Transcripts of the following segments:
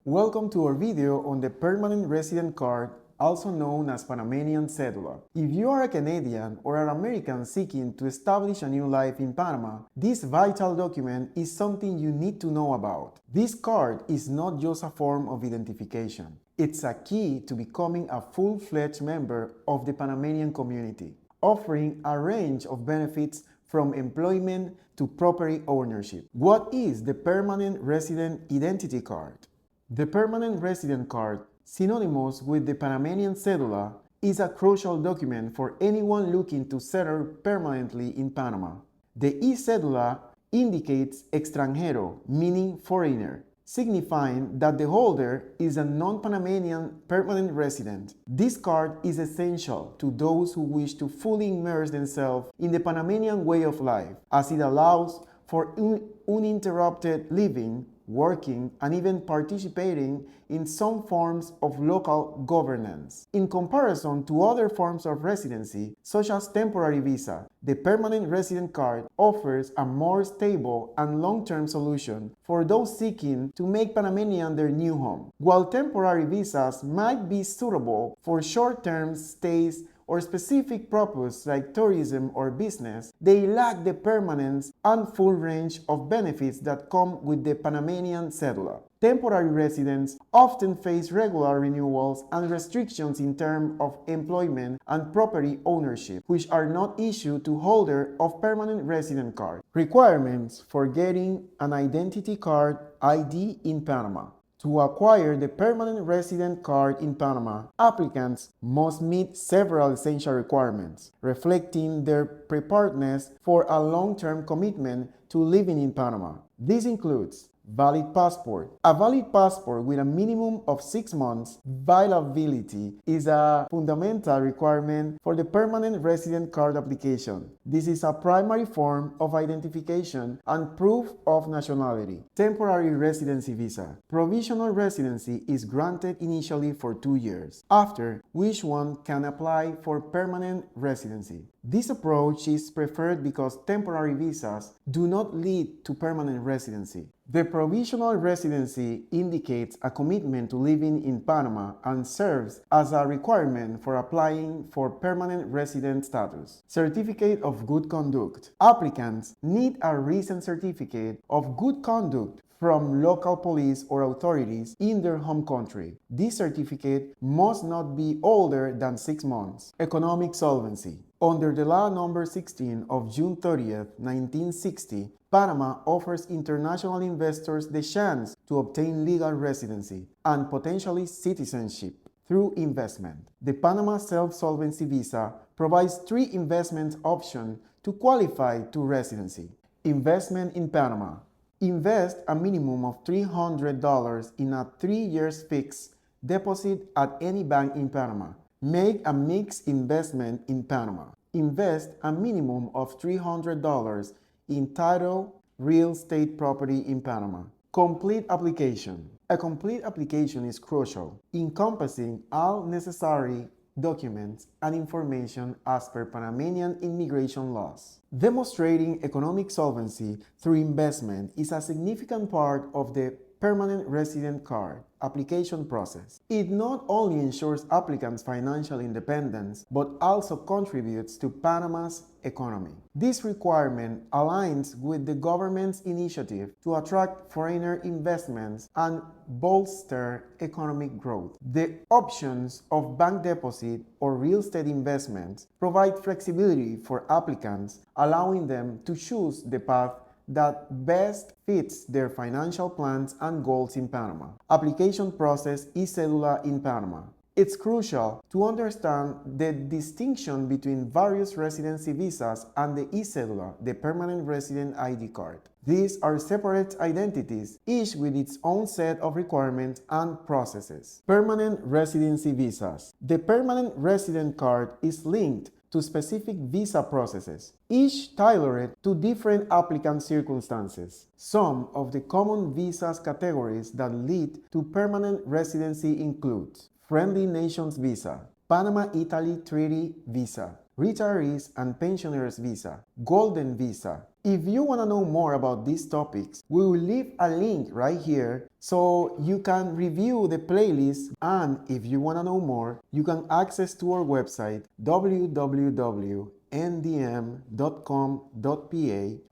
Welcome to our video on the Permanent Resident Card, also known as Panamanian Cédula. If you are a Canadian or an American seeking to establish a new life in Panama, this vital document is something you need to know about. This card is not just a form of identification. It's a key to becoming a full-fledged member of the Panamanian community, offering a range of benefits from employment to property ownership. What is the Permanent Resident Identity Card? The Permanent Resident Card, synonymous with the Panamanian Cédula, is a crucial document for anyone looking to settle permanently in Panama. The E-Cédula indicates extranjero, meaning foreigner, signifying that the holder is a non-Panamanian permanent resident. This card is essential to those who wish to fully immerse themselves in the Panamanian way of life, as it allows for uninterrupted living, working, and even participating in some forms of local governance. In comparison to other forms of residency, such as temporary visa, the Permanent Resident Card offers a more stable and long-term solution for those seeking to make Panamanian their new home. While temporary visas might be suitable for short-term stays or specific purpose like tourism or business, they lack the permanence and full range of benefits that come with the Panamanian Cédula. Temporary residents often face regular renewals and restrictions in terms of employment and property ownership, which are not issued to holder of permanent resident card. Requirements for getting an identity card ID in Panama. To acquire the Permanent Resident Card in Panama, applicants must meet several essential requirements, reflecting their preparedness for a long-term commitment to living in Panama. This includes valid passport. A valid passport with a minimum of 6 months validity is a fundamental requirement for the Permanent Resident Card application. This is a primary form of identification and proof of nationality. Temporary residency visa. Provisional residency is granted initially for 2 years, after which one can apply for permanent residency. This approach is preferred because temporary visas do not lead to permanent residency. The provisional residency indicates a commitment to living in Panama and serves as a requirement for applying for permanent resident status. Certificate of Good Conduct. Applicants need a recent certificate of good conduct from local police or authorities in their home country. This certificate must not be older than 6 months. Economic solvency. Under the Law No. 16 of June 30th, 1960, Panama offers international investors the chance to obtain legal residency and potentially citizenship through investment. The Panama Self-Solvency Visa provides 3 investment options to qualify to residency. Investment in Panama. Invest a minimum of $300 in a 3-year fixed deposit at any bank in Panama. Make a mixed investment in Panama. Invest a minimum of $300 in title real estate property in Panama. Complete application. A complete application is crucial, encompassing all necessary documents and information as per Panamanian immigration laws. Demonstrating economic solvency through investment is a significant part of the Permanent Resident Card application process. It not only ensures applicants' financial independence, but also contributes to Panama's economy. This requirement aligns with the government's initiative to attract foreigner investments and bolster economic growth. The options of bank deposit or real estate investments provide flexibility for applicants, allowing them to choose the path that best fits their financial plans and goals in Panama. Application process E-Cedula in Panama. It's crucial to understand the distinction between various residency visas and the E-Cedula, the Permanent Resident ID Card. These are separate identities, each with its own set of requirements and processes. Permanent Residency Visas. The Permanent Resident Card is linked to specific visa processes, each tailored to different applicant circumstances. Some of the common visas categories that lead to permanent residency include Friendly Nations Visa, Panama-Italy Treaty Visa, Retirees and Pensioners Visa, Golden Visa, If you want to know more about these topics, we will leave a link right here so you can review the playlist, and if you want to know more, you can access to our website www.ndm.com.pa,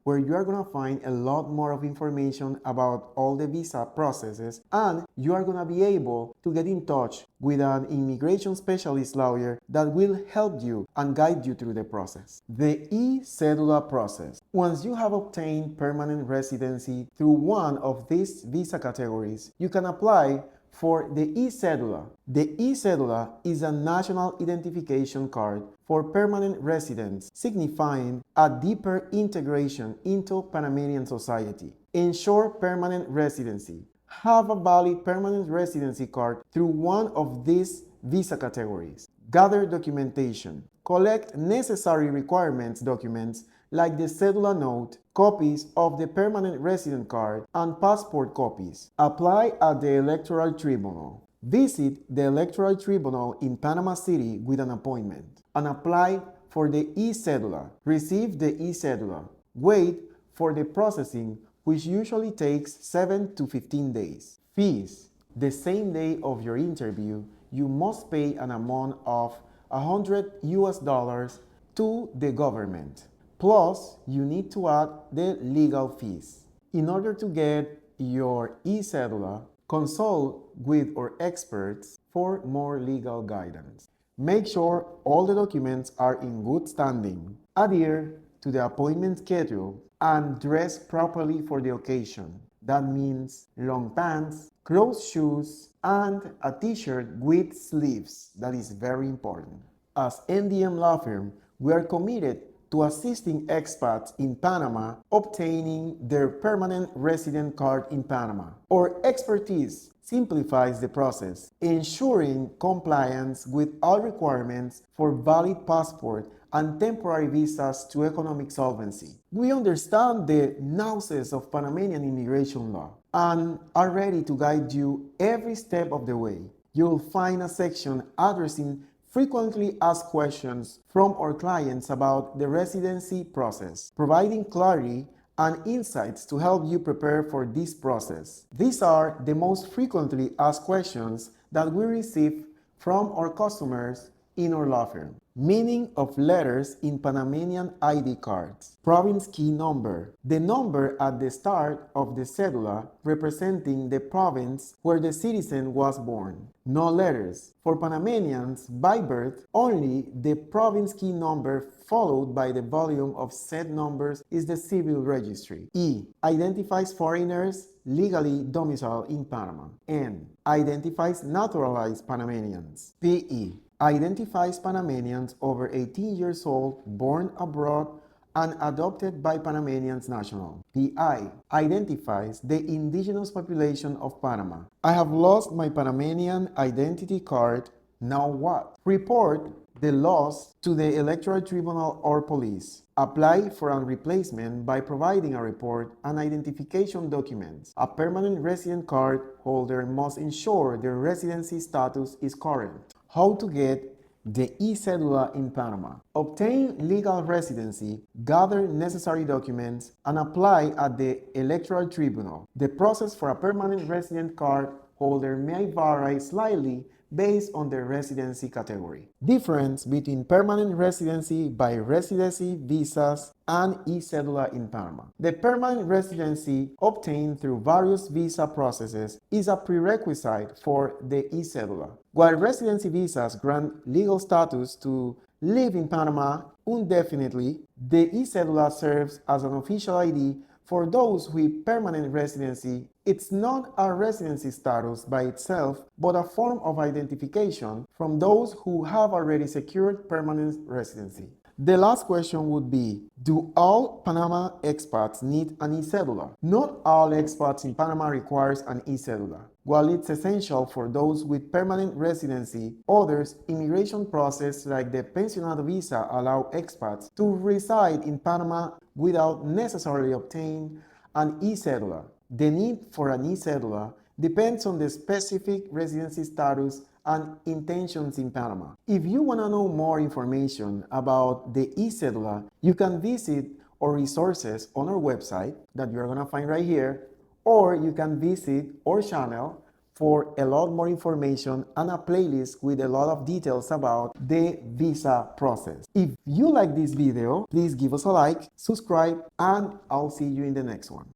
where you are going to find a lot more of information about all the visa processes, and you are going to be able to get in touch with an immigration specialist lawyer that will help you and guide you through the process. The E-Cédula process. Once you have obtained permanent residency through one of these visa categories, you can apply for the E-Cédula. The E-Cédula is a national identification card for permanent residents, signifying a deeper integration into Panamanian society. Ensure permanent residency. Have a valid permanent residency card through one of these visa categories. Gather documentation. Collect necessary requirements documents like the Cédula note, copies of the permanent resident card, and passport copies. Apply at the Electoral Tribunal. Visit the Electoral Tribunal in Panama City with an appointment and apply for the E-Cédula. Receive the E-Cédula. Wait for the processing, which usually takes 7 to 15 days. Fees. The same day of your interview, you must pay an amount of $100 to the government. Plus, you need to add the legal fees. In order to get your E-Cédula, consult with our experts for more legal guidance. Make sure all the documents are in good standing. Adhere to the appointment schedule and dress properly for the occasion. That means long pants, closed shoes, and a t-shirt with sleeves. That is very important. As NDM Law Firm, we are committed to assisting expats in Panama obtaining their permanent resident card in Panama. Our expertise simplifies the process, ensuring compliance with all requirements for valid passport and temporary visas to economic solvency. We understand the nuances of Panamanian immigration law and are ready to guide you every step of the way. You'll find a section addressing frequently asked questions from our clients about the residency process, providing clarity and insights to help you prepare for this process. These are the most frequently asked questions that we receive from our customers in our law firm. Meaning of letters in Panamanian ID cards. Province key number. The number at the start of the cédula representing the province where the citizen was born. No letters. For Panamanians, by birth, only the province key number followed by the volume of said numbers is the civil registry. E. Identifies foreigners legally domiciled in Panama. N. Identifies naturalized Panamanians. PE. Identifies Panamanians over 18 years old, born abroad, and adopted by Panamanians national. PI. Identifies the indigenous population of Panama. I have lost my Panamanian identity card. Now what? Report the loss to the Electoral Tribunal or police. Apply for a replacement by providing a report and identification documents. A permanent resident card holder must ensure their residency status is current. How to get the E-Cédula in Panama. Obtain legal residency, gather necessary documents, and apply at the Electoral Tribunal. The process for a permanent resident card holder may vary slightly based on the residency category. Difference between permanent residency by residency visas and E-Cédula in Panama. The permanent residency obtained through various visa processes is a prerequisite for the E-Cédula. While residency visas grant legal status to live in Panama indefinitely, the E-Cédula serves as an official ID for those with permanent residency. It's not a residency status by itself, but a form of identification from those who have already secured permanent residency. The last question would be, do all Panama expats need an E-Cédula? Not all expats in Panama requires an E-Cédula. While it's essential for those with permanent residency, others immigration process like the pensionado visa allow expats to reside in Panama without necessarily obtaining an E-Cédula. The need for an E-Cédula depends on the specific residency status and intentions in Panama. If you want to know more information about the E-Cédula, you can visit or resources on our website that you're gonna find right here, or you can visit our channel for a lot more information and a playlist with a lot of details about the visa process. If you like this video, please give us a like, subscribe, and I'll see you in the next one.